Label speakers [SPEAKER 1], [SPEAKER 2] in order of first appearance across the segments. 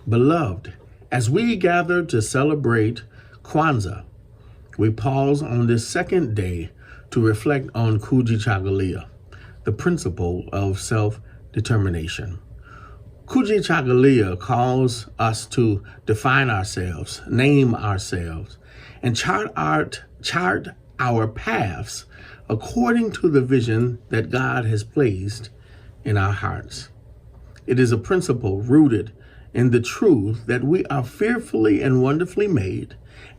[SPEAKER 1] Beloved, as we gather to celebrate Kwanzaa, we pause on this second day to reflect on Kujichagulia, the principle of self-determination. Kujichagulia calls us to define ourselves, name ourselves, and chart our paths according to the vision that God has placed in our hearts. It is a principle rooted in the truth that we are fearfully and wonderfully made,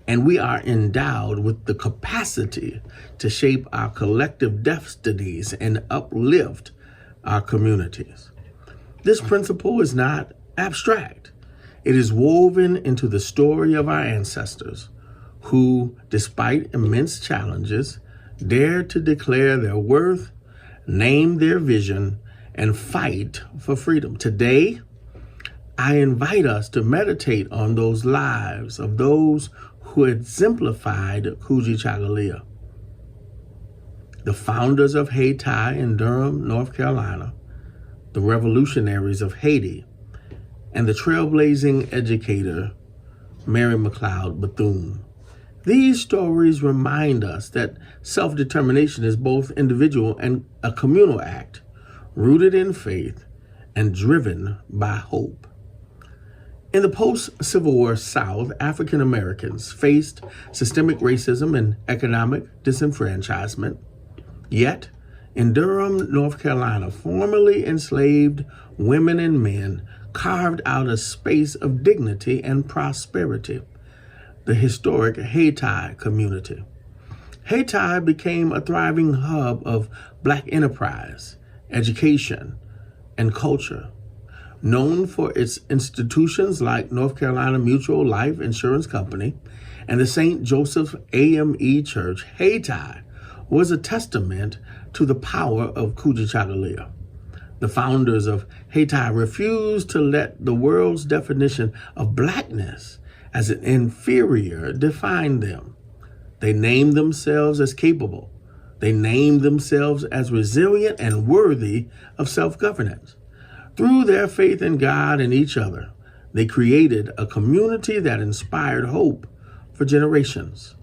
[SPEAKER 1] and we are endowed with the capacity to shape our collective destinies and uplift our communities. This principle is not abstract. It is woven into the story of our ancestors who, despite immense challenges, dared to declare their worth, name their vision, and fight for freedom. Today, I invite us to meditate on those lives of those who exemplified Kujichagulia. The founders of Haiti in Durham, North Carolina, the revolutionaries of Haiti, and the trailblazing educator, Mary McLeod Bethune. These stories remind us that self-determination is both individual and a communal act, rooted in faith and driven by hope. In the post-Civil War South, African Americans faced systemic racism and economic disenfranchisement. Yet, in Durham, North Carolina, formerly enslaved women and men carved out a space of dignity and prosperity, the historic Haiti community. Haiti became a thriving hub of Black enterprise, education, and culture. Known for its institutions like North Carolina Mutual Life Insurance Company and the St. Joseph AME Church, Haiti was a testament to the power of Kujichagulia. The founders of Haiti refused to let the world's definition of Blackness as an inferior define them. They named themselves as capable. They named themselves as resilient and worthy of self-governance. Through their faith in God and each other, they created a community that inspired hope for generations.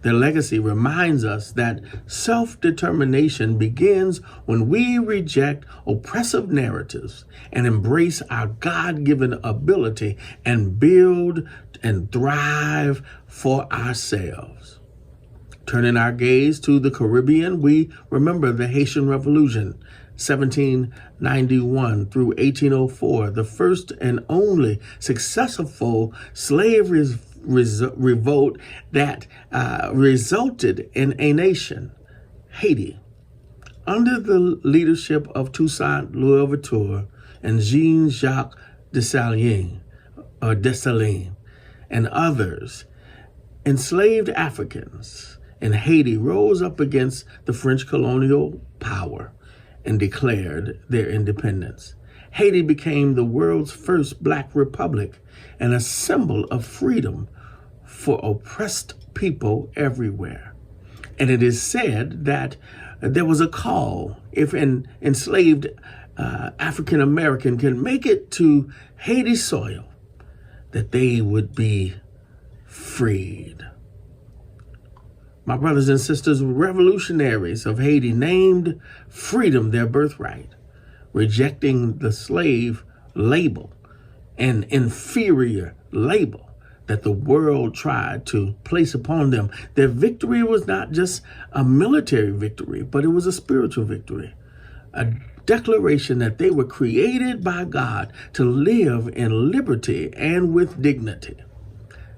[SPEAKER 1] Their legacy reminds us that self-determination begins when we reject oppressive narratives and embrace our God-given ability and build and thrive for ourselves. Turning our gaze to the Caribbean, we remember the Haitian Revolution, 1791 through 1804, the first and only successful slavery revolt that resulted in a nation, Haiti. Under the leadership of Toussaint Louverture and Jean-Jacques Dessalines, and others, enslaved Africans in Haiti rose up against the French colonial power and declared their independence. Haiti became the world's first Black republic and a symbol of freedom for oppressed people everywhere. And it is said that there was a call, if an enslaved African American can make it to Haiti soil, that they would be freed. My brothers and sisters, revolutionaries of Haiti named freedom their birthright, rejecting the slave label, an inferior label that the world tried to place upon them. Their victory was not just a military victory, but it was a spiritual victory, a declaration that they were created by God to live in liberty and with dignity.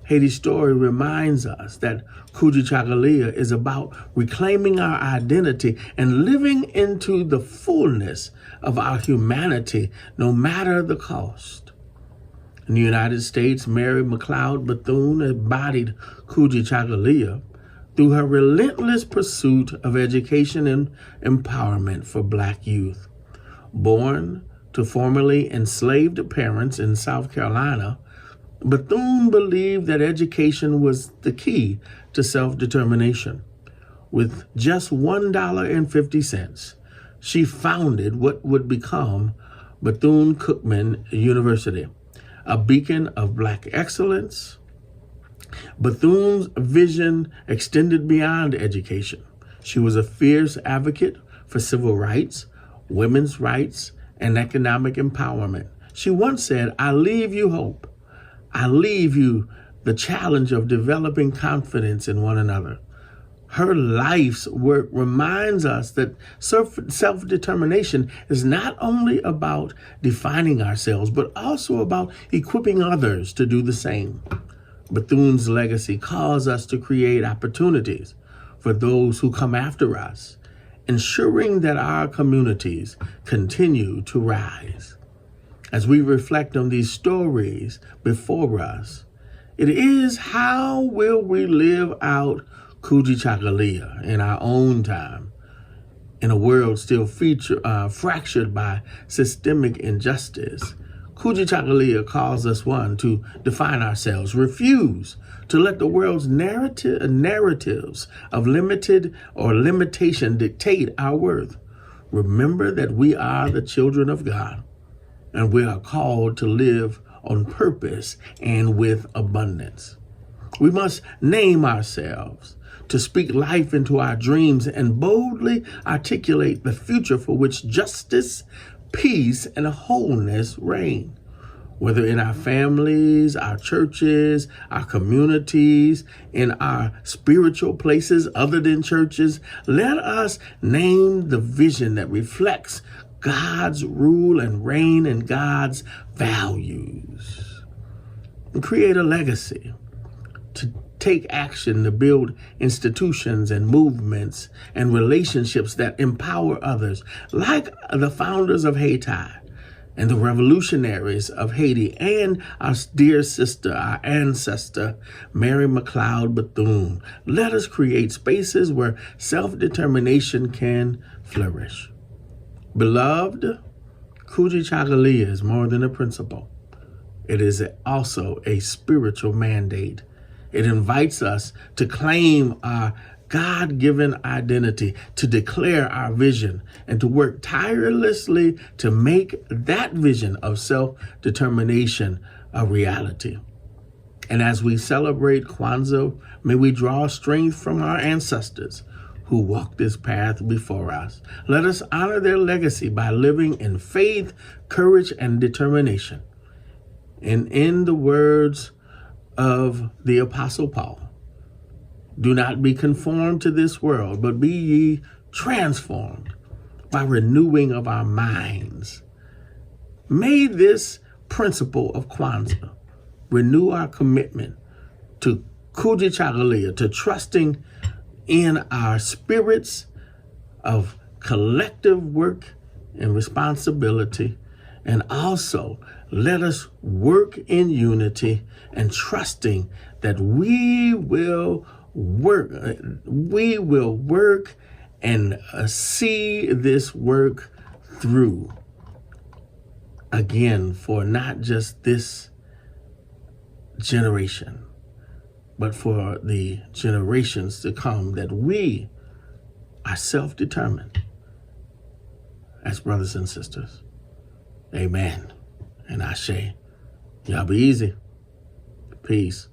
[SPEAKER 1] Haiti's story reminds us that Kujichagulia is about reclaiming our identity and living into the fullness of our humanity, no matter the cost. In the United States, Mary McLeod Bethune embodied Kujichagulia through her relentless pursuit of education and empowerment for Black youth. Born to formerly enslaved parents in South Carolina, Bethune believed that education was the key to self-determination. With just $1.50, she founded what would become Bethune-Cookman University, a beacon of Black excellence. Bethune's vision extended beyond education. She was a fierce advocate for civil rights, women's rights, and economic empowerment. She once said, "I leave you hope. I leave you the challenge of developing confidence in one another." Her life's work reminds us that self-determination is not only about defining ourselves, but also about equipping others to do the same. Bethune's legacy calls us to create opportunities for those who come after us, ensuring that our communities continue to rise. As we reflect on these stories before us, it is how will we live out Kujichagulia in our own time, in a world still fractured by systemic injustice. Kujichagulia calls us, one, to define ourselves, refuse to let the world's narratives of limited or limitation dictate our worth. Remember that we are the children of God, and we are called to live on purpose and with abundance. We must name ourselves, to speak life into our dreams and boldly articulate the future for which justice, peace, and wholeness reign. Whether in our families, our churches, our communities, in our spiritual places other than churches, let us name the vision that reflects God's rule and reign and God's values. And create a legacy to take action to build institutions and movements and relationships that empower others, like the founders of Haiti and the revolutionaries of Haiti and our dear sister, our ancestor, Mary McLeod Bethune. Let us create spaces where self-determination can flourish. Beloved, Kujichagulia is more than a principle. It is also a spiritual mandate. It invites us to claim our God-given identity, to declare our vision, and to work tirelessly to make that vision of self-determination a reality. And as we celebrate Kwanzaa, may we draw strength from our ancestors who walked this path before us. Let us honor their legacy by living in faith, courage, and determination. And in the words of the Apostle Paul, do not be conformed to this world, but be ye transformed by renewing of our minds. May this principle of Kwanzaa renew our commitment to Kujichagulia, to trusting in our spirits of collective work and responsibility. And also let us work in unity and trusting that we will work and see this work through, again, for not just this generation, but for the generations to come, that we are self-determined as brothers and sisters. Amen. And Ashe. Y'all be easy. Peace.